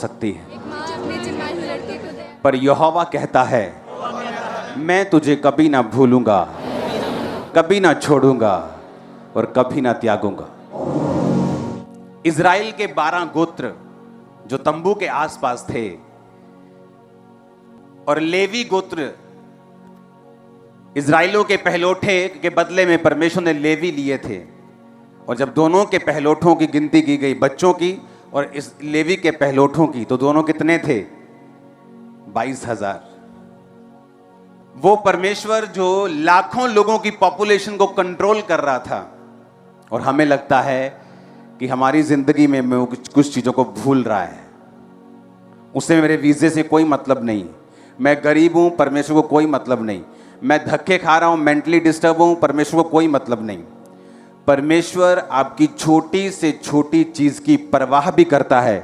सकती है, पर यहोवा कहता है मैं तुझे कभी ना भूलूंगा, कभी ना छोड़ूंगा और कभी ना त्यागूंगा। इज़राइल के 12 गोत्र जो तंबू के आसपास थे और लेवी गोत्र इज़राइलों के पहलोठे के बदले में परमेश्वर ने लेवी लिए थे। और जब दोनों के पहलोठों की गिनती की गई, बच्चों की और इस लेवी के पहलोठों की, तो दोनों कितने थे? 22,000। वो परमेश्वर जो लाखों लोगों की पॉपुलेशन को कंट्रोल कर रहा था। और हमें लगता है कि हमारी जिंदगी में कुछ चीजों को भूल रहा है। उसे मेरे वीजे से कोई मतलब नहीं, मैं गरीब हूं, परमेश्वर को कोई मतलब नहीं, मैं धक्के खा रहा हूं, मेंटली डिस्टर्ब हूं, परमेश्वर को कोई मतलब नहीं। परमेश्वर आपकी छोटी से छोटी चीज की परवाह भी करता है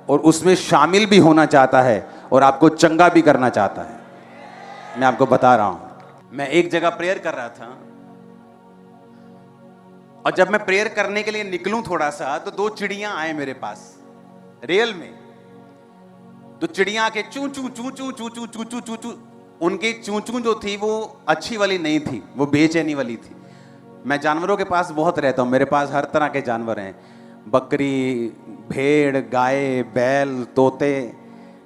और उसमें शामिल भी होना चाहता है और आपको चंगा भी करना चाहता है। मैं आपको बता रहा हूं, मैं एक जगह प्रेयर कर रहा था और जब मैं प्रेयर करने के लिए निकलूं थोड़ा सा, तो 2 चिड़ियां आए मेरे पास, रियल में। तो चिड़ियां के चू चू चू चू चू चू चू चू चू चू, उनकी चू चू जो थी वो अच्छी वाली नहीं थी, वो बेचैनी वाली थी। मैं जानवरों के पास बहुत रहता हूँ, मेरे पास हर तरह के जानवर हैं, बकरी, भेड़, गाय, बैल, तोते,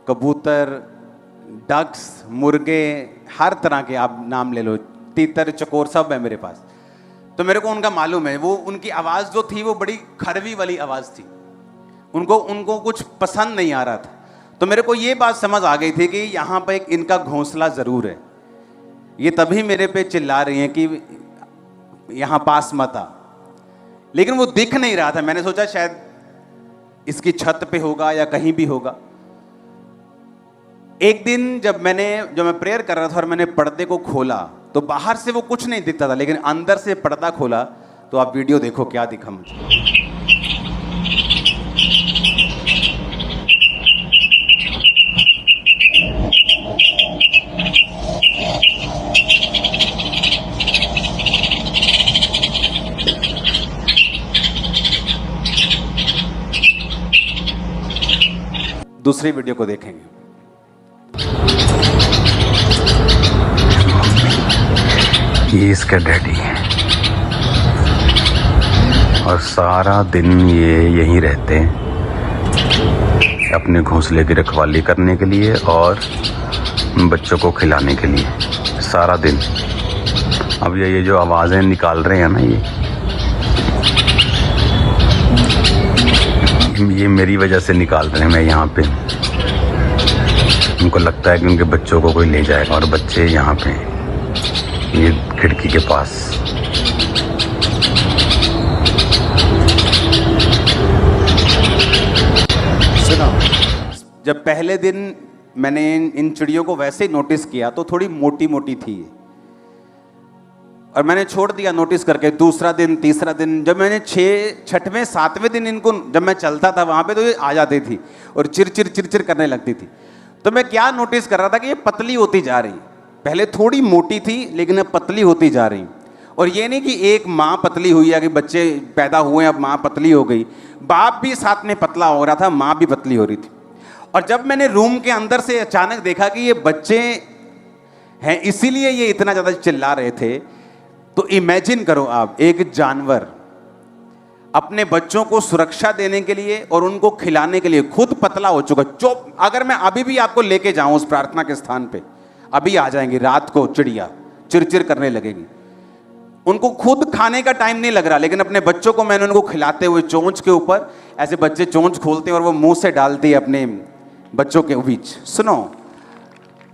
कबूतर, डक्स, मुर्गे, हर तरह के आप नाम ले लो, तीतर, चकोर, सब है मेरे पास। तो मेरे को उनका मालूम है, वो उनकी आवाज़ जो थी वो बड़ी खरवी वाली आवाज़ थी, उनको कुछ पसंद नहीं आ रहा था। तो मेरे को ये बात समझ आ गई थी कि यहाँ पे एक इनका घोंसला ज़रूर है। ये तभी मेरे पे चिल्ला रही हैं कि यहाँ पास मत आ, लेकिन वो दिख नहीं रहा था। मैंने सोचा शायद इसकी छत पे होगा या कहीं भी होगा। एक दिन जब मैं प्रेयर कर रहा था और मैंने पर्दे को खोला, तो बाहर से वो कुछ नहीं दिखता था, लेकिन अंदर से पर्दा खोला तो आप वीडियो देखो क्या दिखा मुझे। दूसरी वीडियो को देखेंगे। ये इसका डैडी है और सारा दिन ये यहीं रहते हैं अपने घोंसले की रखवाली करने के लिए और बच्चों को खिलाने के लिए सारा दिन। अब ये जो आवाज़ें निकाल रहे हैं ना, ये मेरी वजह से निकाल रहे हैं। मैं यहाँ पे, उनको लगता है कि उनके बच्चों को कोई ले जाएगा और बच्चे यहाँ पे ये खिड़की के पास। सुनो, जब पहले दिन मैंने इन चिड़ियों को वैसे ही नोटिस किया तो थोड़ी मोटी मोटी थी और मैंने छोड़ दिया नोटिस करके। दूसरा दिन, तीसरा दिन, जब मैंने 6वें 7वें दिन इनको, जब मैं चलता था वहाँ पे, तो ये आ जाती थी और चिर करने लगती थी। तो मैं क्या नोटिस कर रहा था कि ये पतली होती जा रही। पहले थोड़ी मोटी थी लेकिन अब पतली होती जा रही। और ये नहीं कि एक माँ पतली हुई है कि बच्चे पैदा हुए अब माँ पतली हो गई, बाप भी साथ में पतला हो रहा था, माँ भी पतली हो रही थी। और जब मैंने रूम के अंदर से अचानक देखा कि ये बच्चे हैं इसीलिए ये इतना ज़्यादा चिल्ला रहे थे, तो इमेजिन करो आप, एक जानवर अपने बच्चों को सुरक्षा देने के लिए और उनको खिलाने के लिए खुद पतला हो चुका। चुप, अगर मैं अभी भी आपको लेके जाऊं उस प्रार्थना के स्थान पे, अभी आ जाएंगी रात को चिड़िया, चिरचिर करने लगेगी। उनको खुद खाने का टाइम नहीं लग रहा, लेकिन अपने बच्चों को मैंने उनको खिलाते हुए चोंच के ऊपर, ऐसे बच्चे चोंच खोलते हैं और वो मुंह से डालती है अपने बच्चों के बीच। सुनो,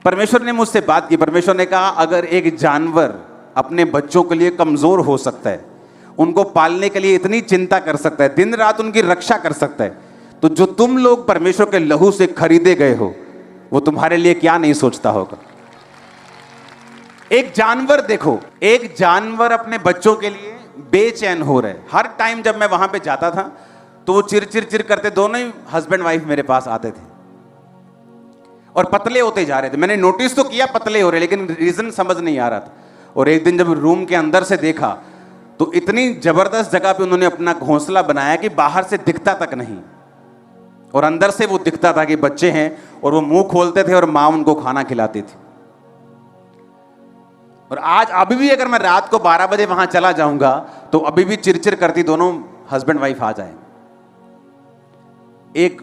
परमेश्वर ने मुझसे बात की। परमेश्वर ने कहा अगर एक जानवर अपने बच्चों के लिए कमजोर हो सकता है, उनको पालने के लिए इतनी चिंता कर सकता है, दिन रात उनकी रक्षा कर सकता है, तो जो तुम लोग परमेश्वर के लहू से खरीदे गए हो, वो तुम्हारे लिए क्या नहीं सोचता होगा। एक जानवर देखो, एक जानवर अपने बच्चों के लिए बेचैन हो रहे। हर टाइम जब मैं वहां पे जाता था तो वो चिर करते, दोनों ही हस्बैंड वाइफ मेरे पास आते थे और पतले होते जा रहे थे। मैंने नोटिस तो किया पतले हो रहे, लेकिन रीजन समझ नहीं आ रहा था। और एक दिन जब रूम के अंदर से देखा तो इतनी जबरदस्त जगह पे उन्होंने अपना घोंसला बनाया कि बाहर से दिखता तक नहीं। और अंदर से वो दिखता था कि बच्चे हैं, और वो मुंह खोलते थे और माँ उनको खाना खिलाती थी। और आज अभी भी अगर मैं रात को 12 बजे वहां चला जाऊंगा तो अभी भी चिरचिर करती दोनों हस्बैंड वाइफ आ जाए। एक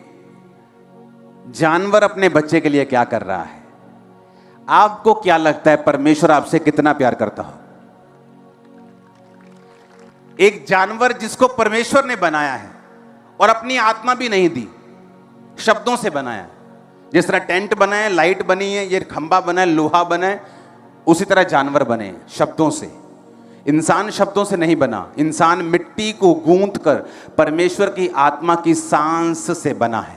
जानवर अपने बच्चे के लिए क्या कर रहा है? आपको क्या लगता है परमेश्वर आपसे कितना प्यार करता हो? एक जानवर जिसको परमेश्वर ने बनाया है और अपनी आत्मा भी नहीं दी, शब्दों से बनाया है। जिस तरह टेंट बना है, लाइट बनी है, ये खंबा बना है, लोहा बना है, उसी तरह जानवर बने हैं शब्दों से। इंसान शब्दों से नहीं बना, इंसान मिट्टी को गूंथ कर परमेश्वर की आत्मा की सांस से बना है।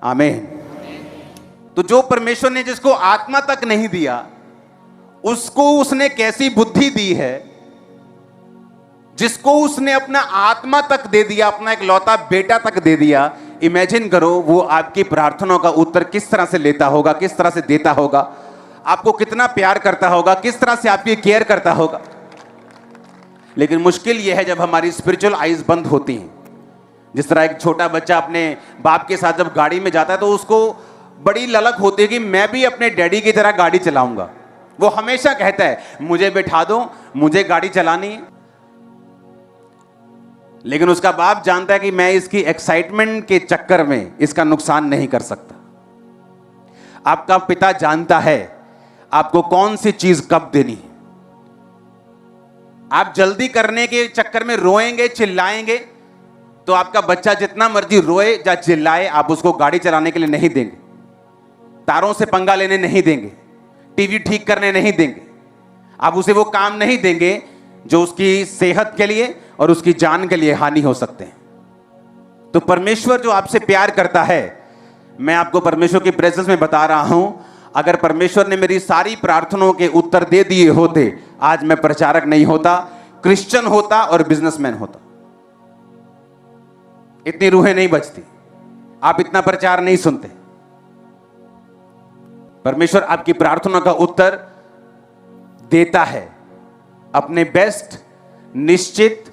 आमीन। तो जो परमेश्वर ने जिसको आत्मा तक नहीं दिया, उसको उसने कैसी बुद्धि दी है? जिसको उसने अपना आत्मा तक दे दिया, अपना एक लौता बेटा तक दे दिया, इमेजिन करो वो आपकी प्रार्थनाओं का उत्तर किस तरह से लेता होगा, किस तरह से देता होगा, आपको कितना प्यार करता होगा, किस तरह से आपकी केयर करता होगा। लेकिन मुश्किल यह है जब हमारी स्पिरिचुअल आईज बंद होती हैं। जिस तरह एक छोटा बच्चा अपने बाप के साथ जब गाड़ी में जाता है तो उसको बड़ी ललक होती है कि मैं भी अपने डैडी की तरह गाड़ी चलाऊंगा। वो हमेशा कहता है मुझे बैठा दो, मुझे गाड़ी चलानी है। लेकिन उसका बाप जानता है कि मैं इसकी एक्साइटमेंट के चक्कर में इसका नुकसान नहीं कर सकता। आपका पिता जानता है आपको कौन सी चीज कब देनी है। आप जल्दी करने के चक्कर में रोएंगे, चिल्लाएंगे, तो आपका बच्चा जितना मर्जी रोए या चिल्लाए, आप उसको गाड़ी चलाने के लिए नहीं देंगे, तारों से पंगा लेने नहीं देंगे, टीवी ठीक करने नहीं देंगे, आप उसे वो काम नहीं देंगे जो उसकी सेहत के लिए और उसकी जान के लिए हानि हो सकते हैं। तो परमेश्वर जो आपसे प्यार करता है, मैं आपको परमेश्वर की प्रेजेंस में बता रहा हूं, अगर परमेश्वर ने मेरी सारी प्रार्थनाओं के उत्तर दे दिए होते, आज मैं प्रचारक नहीं होता, क्रिश्चियन होता और बिजनेसमैन होता। इतनी रूहें नहीं बचती, आप इतना प्रचार नहीं सुनते। परमेश्वर आपकी प्रार्थना का उत्तर देता है अपने बेस्ट, निश्चित,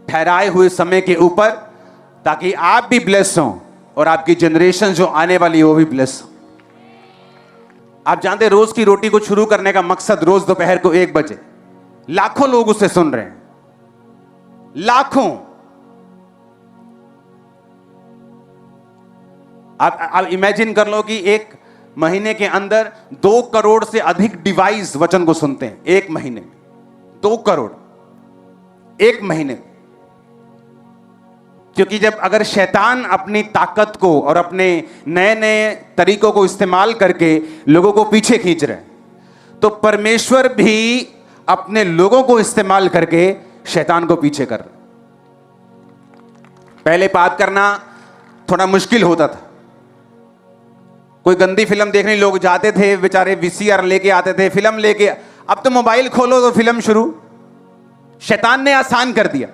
ठहराए हुए समय के ऊपर, ताकि आप भी ब्लेस हों और आपकी जनरेशन जो आने वाली है वो भी ब्लेस हो। आप जानते हैं रोज की रोटी को शुरू करने का मकसद रोज दोपहर को 1 बजे लाखों लोग उसे सुन रहे हैं, लाखों। आप इमेजिन कर लो कि एक महीने के अंदर 2 करोड़ से अधिक डिवाइस वचन को सुनते हैं। एक महीने में 2 करोड़, एक महीने में। क्योंकि जब अगर शैतान अपनी ताकत को और अपने नए नए तरीकों को इस्तेमाल करके लोगों को पीछे खींच रहे हैं, तो परमेश्वर भी अपने लोगों को इस्तेमाल करके शैतान को पीछे कर रहे। पहले बात करना थोड़ा मुश्किल होता था। कोई गंदी फिल्म देखने लोग जाते थे, बेचारे वीसीआर लेके आते थे, फिल्म लेके। अब तो मोबाइल खोलो तो फिल्म शुरू। शैतान ने आसान कर दिया,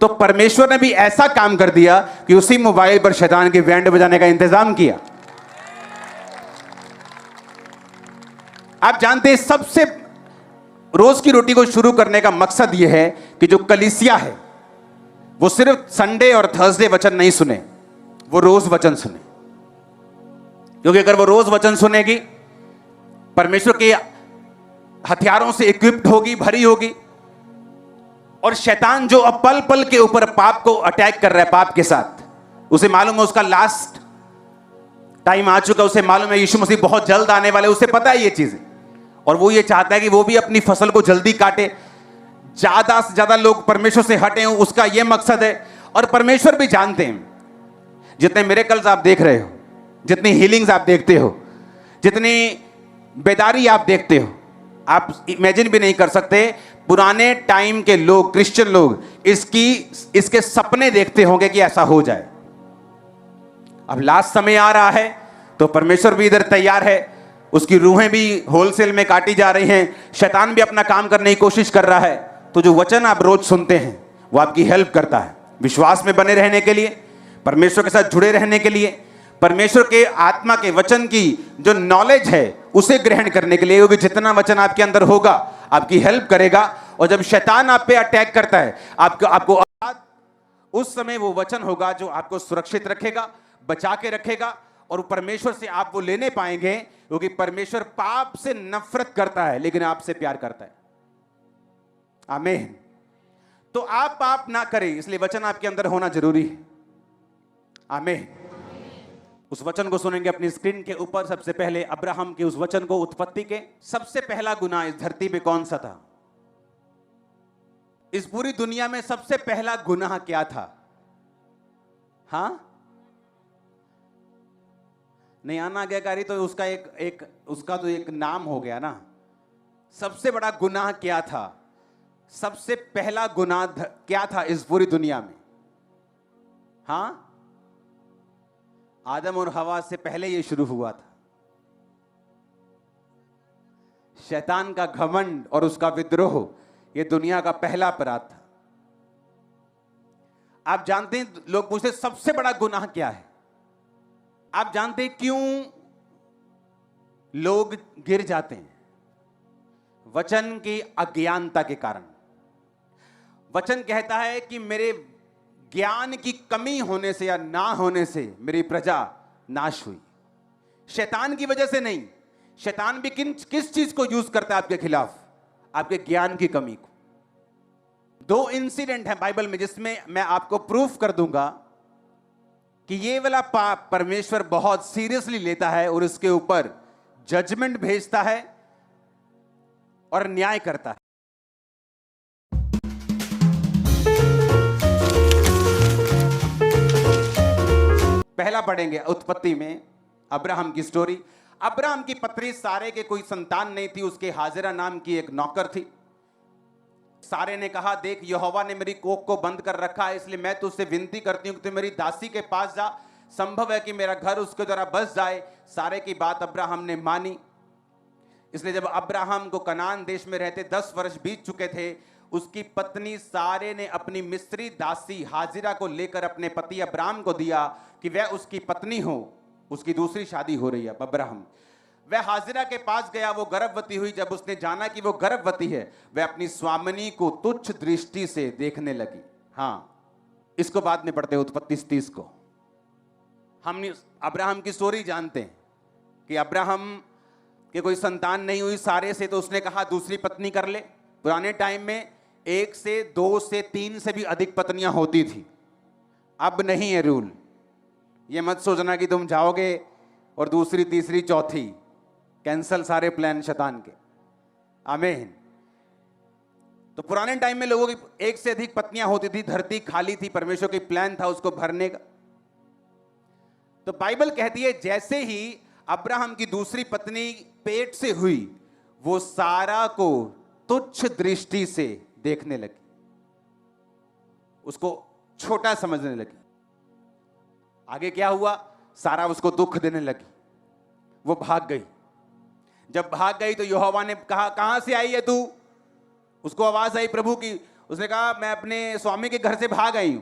तो परमेश्वर ने भी ऐसा काम कर दिया कि उसी मोबाइल पर शैतान के बैंड बजाने का इंतजाम किया। आप जानते हैं सबसे रोज की रोटी को शुरू करने का मकसद यह है कि जो कलीसिया है वो सिर्फ संडे और थर्सडे वचन नहीं सुने, वो रोज वचन सुने। क्योंकि अगर वो रोज वचन सुनेगी, परमेश्वर के हथियारों से इक्विप्ड होगी, भरी होगी, और शैतान जो अब पल पल के ऊपर पाप को अटैक कर रहा है, पाप के साथ, उसे मालूम है उसका लास्ट टाइम आ चुका, उसे मालूम है यीशु मसीह बहुत जल्द आने वाले, उसे पता है ये चीजें, और वो ये चाहता है कि वो भी अपनी फसल को जल्दी काटे, ज्यादा से ज्यादा लोग परमेश्वर से हटे, उसका ये मकसद है। और परमेश्वर भी जानते हैं जितने मिरेकल्स आप देख रहे हो, जितनी हीलिंग्स आप देखते हो, जितनी बेदारी आप देखते हो, आप इमेजिन भी नहीं कर सकते पुराने टाइम के लोग, क्रिश्चियन लोग इसके सपने देखते होंगे कि ऐसा हो जाए। अब लास्ट समय आ रहा है तो परमेश्वर भी इधर तैयार है, उसकी रूहें भी होलसेल में काटी जा रही हैं, शैतान भी अपना काम करने की कोशिश कर रहा है। तो जो वचन आप रोज सुनते हैं वो आपकी हेल्प करता है विश्वास में बने रहने के लिए, परमेश्वर के साथ जुड़े रहने के लिए, परमेश्वर के आत्मा के वचन की जो नॉलेज है उसे ग्रहण करने के लिए। क्योंकि जितना वचन आपके अंदर होगा आपकी हेल्प करेगा, और जब शैतान आप पे अटैक करता है आपको उस समय वो वचन होगा जो आपको सुरक्षित रखेगा, बचा के रखेगा और परमेश्वर से आप वो लेने पाएंगे, क्योंकि परमेश्वर पाप से नफरत करता है लेकिन आपसे प्यार करता है। आमीन। तो आप पाप ना करें, इसलिए वचन आपके अंदर होना जरूरी है। आमीन। उस वचन को सुनेंगे अपनी स्क्रीन के ऊपर। सबसे पहले अब्राहम के उस वचन को, उत्पत्ति के। सबसे पहला गुनाह इस धरती पे कौन सा था? इस पूरी दुनिया में सबसे पहला गुनाह क्या था? हां, नहीं आना आज्ञाकारी तो उसका उसका तो एक नाम हो गया ना। सबसे बड़ा गुनाह क्या था? सबसे पहला गुनाह क्या था इस पूरी दुनिया में? हां, आदम और हवा से पहले यह शुरू हुआ था। शैतान का घमंड और उसका विद्रोह, यह दुनिया का पहला अपराध था। आप जानते हैं, लोग पूछते सबसे बड़ा गुनाह क्या है? आप जानते हैं क्यों लोग गिर जाते हैं? वचन की अज्ञानता के कारण। वचन कहता है कि मेरे ज्ञान की कमी होने से या ना होने से मेरी प्रजा नाश हुई। शैतान की वजह से नहीं। शैतान भी किस चीज को यूज करता है आपके खिलाफ? आपके ज्ञान की कमी को। 2 इंसिडेंट है बाइबल में जिसमें मैं आपको प्रूफ कर दूंगा कि ये वाला पाप परमेश्वर बहुत सीरियसली लेता है और इसके ऊपर जजमेंट भेजता है और न्याय करता है। पहला पढ़ेंगे उत्पत्ति में अब्राहम की स्टोरी। अब्राहम की पत्नी सारे के कोई संतान नहीं थी, उसके हाजिरा नाम की एक नौकर थी। सारे ने कहा, देख यहोवा ने मेरी कोख को बंद कर रखा है, इसलिए मैं तुझसे विनती करती हूं कि तू मेरी दासी के पास जा, संभव है कि मेरा घर उसके द्वारा बस जाए। सारे की बात अब्राहम ने मानी। इसलिए जब अब्राहम को कनान देश में रहते 10 वर्ष बीत चुके थे, उसकी पत्नी सारे ने अपनी मिस्री दासी हाजिरा को लेकर अपने पति अब्राहम को दिया कि वह उसकी पत्नी हो। उसकी दूसरी शादी हो रही है अब्राहम। वह हाजिरा के पास गया, वो गर्भवती हुई। जब उसने जाना कि वो गर्भवती है, वह अपनी स्वामिनी को तुच्छ दृष्टि से देखने लगी। हां, इसको बाद में पढ़ते हैं उत्पत्ति 30 को। हम अब्राहम की स्टोरी जानते हैं कि अब्राहम के कोई संतान नहीं हुई सारे से, तो उसने कहा दूसरी पत्नी कर ले। पुराने टाइम में 1 से 2 से 3 से भी अधिक पत्नियां होती थी। अब नहीं है रूल। ये मत सोचना कि तुम जाओगे और दूसरी तीसरी चौथी, कैंसल सारे प्लान शैतान के। आमीन। तो पुराने टाइम में लोगों की 1 से अधिक पत्नियां होती थी, धरती खाली थी, परमेश्वर की प्लान था उसको भरने का। तो बाइबल कहती है जैसे ही अब्राहम की दूसरी पत्नी पेट से हुई, वो सारा को तुच्छ दृष्टि से देखने लगी, उसको छोटा समझने लगी। आगे क्या हुआ? सारा उसको दुख देने लगी, वो भाग गई। जब भाग गई तो यहोवा ने कहा, कहां से आई है तू? उसको आवाज आई प्रभु की। उसने कहा, मैं अपने स्वामी के घर से भाग आई हूं।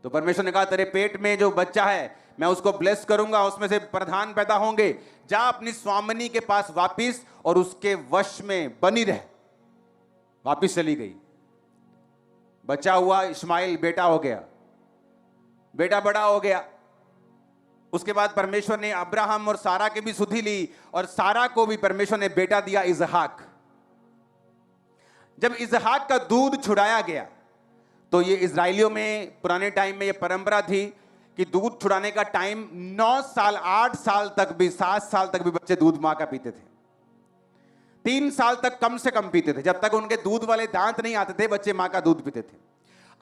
तो परमेश्वर ने कहा, तेरे पेट में जो बच्चा है मैं उसको ब्लेस करूंगा, उसमें से प्रधान पैदा होंगे। जा अपनी स्वामिनी के पास वापिस और उसके वश में बनी रह। वापिस चली गई। बच्चा हुआ, इस्माइल बेटा हो गया। बेटा बड़ा हो गया। उसके बाद परमेश्वर ने अब्राहम और सारा की भी सुधि ली और सारा को भी परमेश्वर ने बेटा दिया, इसहाक। जब इसहाक का दूध छुड़ाया गया तो ये इजराइलियों में पुराने टाइम में ये परंपरा थी कि दूध छुड़ाने का टाइम 9 साल 8 साल तक भी 7 साल तक भी बच्चे दूध मां का पीते थे। 3 साल तक कम से कम पीते थे। जब तक उनके दूध वाले दांत नहीं आते थे, बच्चे मां का दूध पीते थे।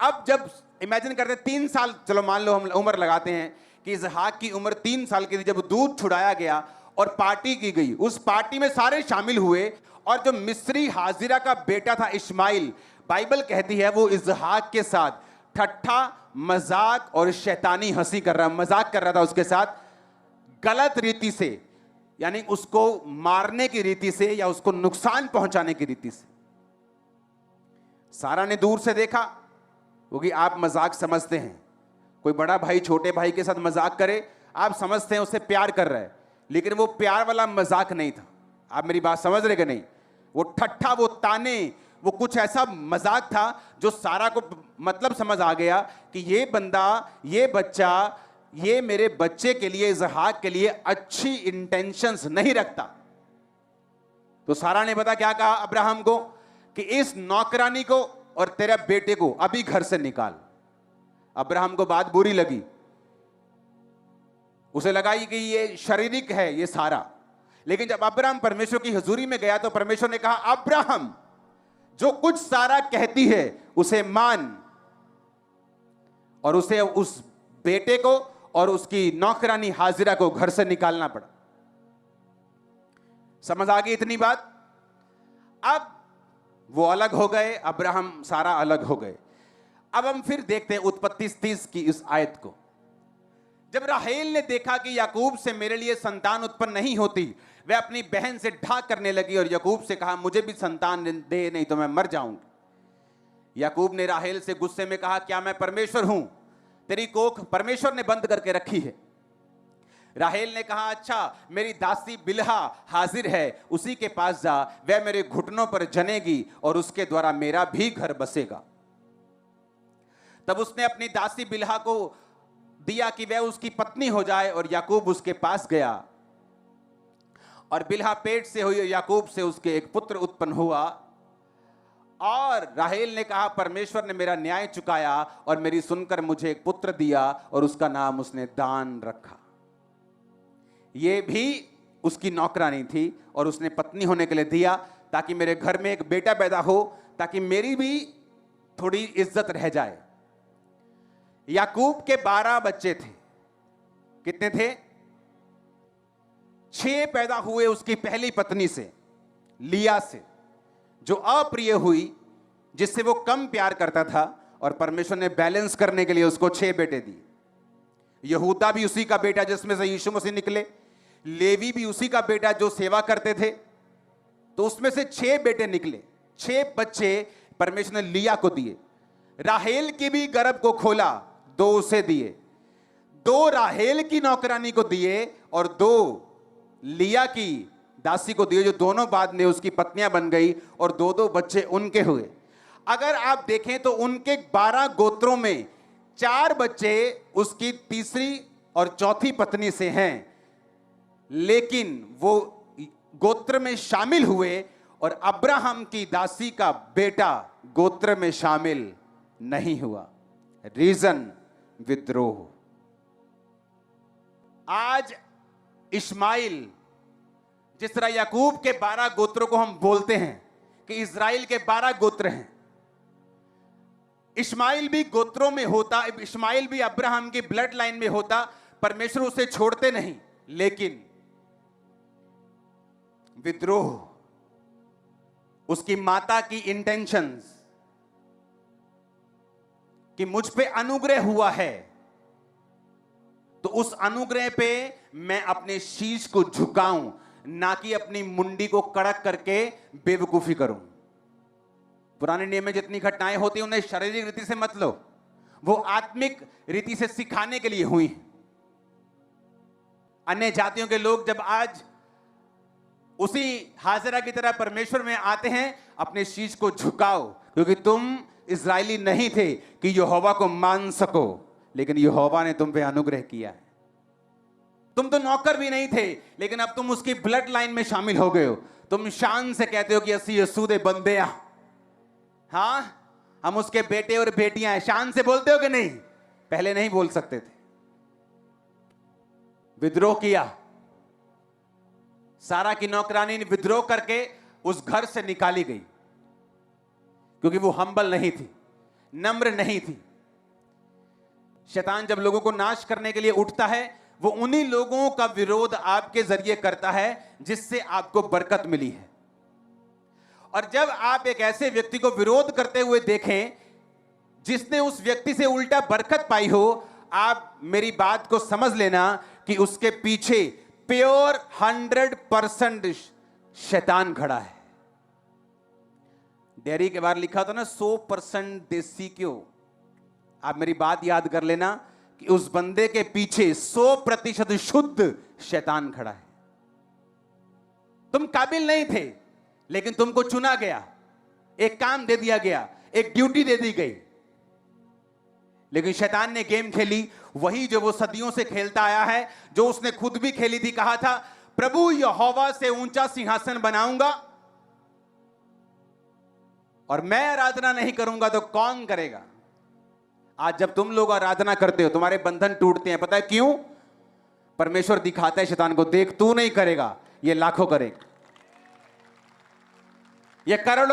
अब जब इमेजिन करते 3 साल, चलो मान लो हम उम्र लगाते हैं कि इसहाक की उम्र 3 साल की थी जब दूध छुड़ाया गया और पार्टी की गई। उस पार्टी में सारे शामिल हुए और जो मिस्री हाजिरा का बेटा था इस्माइल, बाइबल कहती है वो इसहाक के साथ ठट्ठा मजाक और शैतानी हंसी कर रहा, मजाक कर रहा था उसके साथ, गलत रीति से, यानी उसको मारने की रीति से या उसको नुकसान पहुंचाने की रीति से। सारा ने दूर से देखा, क्योंकि आप मजाक समझते हैं, कोई बड़ा भाई छोटे भाई के साथ मजाक करे, आप समझते हैं उससे प्यार कर रहा है, लेकिन वो प्यार वाला मजाक नहीं था। आप मेरी बात समझ रहे कि नहीं? वो ठट्ठा, वो ताने, वो कुछ ऐसा मजाक था जो सारा को मतलब समझ आ गया कि ये बंदा, ये बच्चा, ये मेरे बच्चे के लिए, इसहाक के लिए अच्छी इंटेंशंस नहीं रखता। तो सारा ने पता क्या कहा अब्राहम को कि इस नौकरानी को और तेरे बेटे को अभी घर से निकाल। अब्राहम को बात बुरी लगी, उसे लगा कि ये शारीरिक है ये सारा। लेकिन जब अब्राहम परमेश्वर की हुजूरी में गया तो परमेश्वर ने कहा अब्राहम, जो कुछ सारा कहती है उसे मान। और उसे उस बेटे को और उसकी नौकरानी हाजिरा को घर से निकालना पड़ा। समझ आ गई इतनी बात? अब वो अलग हो गए, अब्राहम सारा अलग हो गए। अब हम फिर देखते हैं उत्पत्ति 30 की इस आयत को। जब राहेल ने देखा कि याकूब से मेरे लिए संतान उत्पन्न नहीं होती, वह अपनी बहन से ढाक करने लगी और याकूब से कहा मुझे भी संतान दे, नहीं तो मैं मर जाऊंगी। याकूब ने राहेल से गुस्से में कहा क्या मैं परमेश्वर हूं? तेरी कोख परमेश्वर ने बंद करके रखी है। राहेल ने कहा अच्छा, मेरी दासी बिल्हा हाजिर है, उसी के पास जा, वह मेरे घुटनों पर जनेगी और उसके द्वारा मेरा भी घर बसेगा। तब उसने अपनी दासी बिल्हा को दिया कि वह उसकी पत्नी हो जाए और याकूब उसके पास गया। और बिल्हा पेट से हुई, याकूब से उसके एक पुत्र उत्पन्न हुआ। और राहेल ने कहा परमेश्वर ने मेरा न्याय चुकाया और मेरी सुनकर मुझे एक पुत्र दिया और उसका नाम उसने दान रखा। ये भी उसकी नौकरानी थी और उसने पत्नी होने के लिए दिया ताकि मेरे घर में एक बेटा पैदा हो, ताकि मेरी भी थोड़ी इज्जत रह जाए। याकूब के 12 बच्चे थे। कितने थे? 6 पैदा हुए उसकी पहली पत्नी से, लिया से, जो अप्रिय हुई, जिससे वो कम प्यार करता था, और परमेश्वर ने बैलेंस करने के लिए उसको 6 बेटे दिए। यहूदा भी उसी का बेटा जिसमें से यीशु मसीह निकले, लेवी भी उसी का बेटा जो सेवा करते थे, तो उसमें से 6 बेटे निकले। 6 बच्चे परमेश्वर ने लिया को दिए। राहेल की भी गर्भ को खोला, 2 उसे दिए, 2 राहेल की नौकरानी को दिए और 2 लिया की दासी को दिए, जो दोनों बाद में उसकी पत्नियां बन गई और 2-2 बच्चे उनके हुए। अगर आप देखें तो उनके 12 गोत्रों में 4 बच्चे उसकी तीसरी और चौथी पत्नी से हैं, लेकिन वो गोत्र में शामिल हुए और अब्राहम की दासी का बेटा गोत्र में शामिल नहीं हुआ। रीजन विद्रोह। आज इस्माइल, जिस तरह याकूब के 12 गोत्रों को हम बोलते हैं कि इजराइल के 12 गोत्र हैं, इस्माइल भी गोत्रों में होता, इस्माइल भी अब्राहम की ब्लड लाइन में होता, परमेश्वर उसे छोड़ते नहीं। लेकिन विद्रोह, उसकी माता की इंटेंशंस कि मुझ पे अनुग्रह हुआ है, तो उस अनुग्रह पे मैं अपने शीश को झुकाऊं, ना कि अपनी मुंडी को कड़क करके बेवकूफी करूं। पुराने नियम में जितनी घटनाएं होती हैं उन्हें शारीरिक रीति से मत लो, वो आत्मिक रीति से सिखाने के लिए हुई। अन्य जातियों के लोग जब आज उसी हाजिरा की तरह परमेश्वर में आते हैं, अपने शीश को झुकाओ, क्योंकि तुम इजरायली नहीं थे कि यहोवा को मान सको, लेकिन यहोवा ने तुम पे अनुग्रह किया है। तुम तो नौकर भी नहीं थे, लेकिन अब तुम उसकी ब्लड लाइन में शामिल हो गए हो। तुम शान से कहते हो कि असी यसू दे बंदे आ, हां हम उसके बेटे और बेटियां हैं। शान से बोलते हो कि नहीं? पहले नहीं बोल सकते थे। विद्रोह किया। सारा की नौकरानी ने विद्रोह करके उस घर से निकाली गई, क्योंकि वो हम्बल नहीं थी, नम्र नहीं थी। शैतान जब लोगों को नाश करने के लिए उठता है, वो उन्हीं लोगों का विरोध आपके जरिए करता है जिससे आपको बरकत मिली है। और जब आप एक ऐसे व्यक्ति को विरोध करते हुए देखें जिसने उस व्यक्ति से उल्टा बरकत पाई हो, आप मेरी बात को समझ लेना कि उसके पीछे प्योर 100% शैतान खड़ा है। डेयरी के बाहर लिखा था ना 100% देसी क्यों। आप मेरी बात याद कर लेना कि उस बंदे के पीछे 100% शुद्ध शैतान खड़ा है। तुम काबिल नहीं थे, लेकिन तुमको चुना गया। एक काम दे दिया गया, एक ड्यूटी दे दी गई, लेकिन शैतान ने गेम खेली वही जो वो सदियों से खेलता आया है, जो उसने खुद भी खेली थी। कहा था प्रभु यहोवा से ऊंचा सिंहासन बनाऊंगा और मैं आराधना नहीं करूंगा तो कौन करेगा। आज जब तुम लोग आराधना करते हो तुम्हारे बंधन टूटते हैं, पता है क्यों? परमेश्वर दिखाता है शैतान को, देख तू नहीं करेगा, ये लाखों करेगा, ये करोड़ों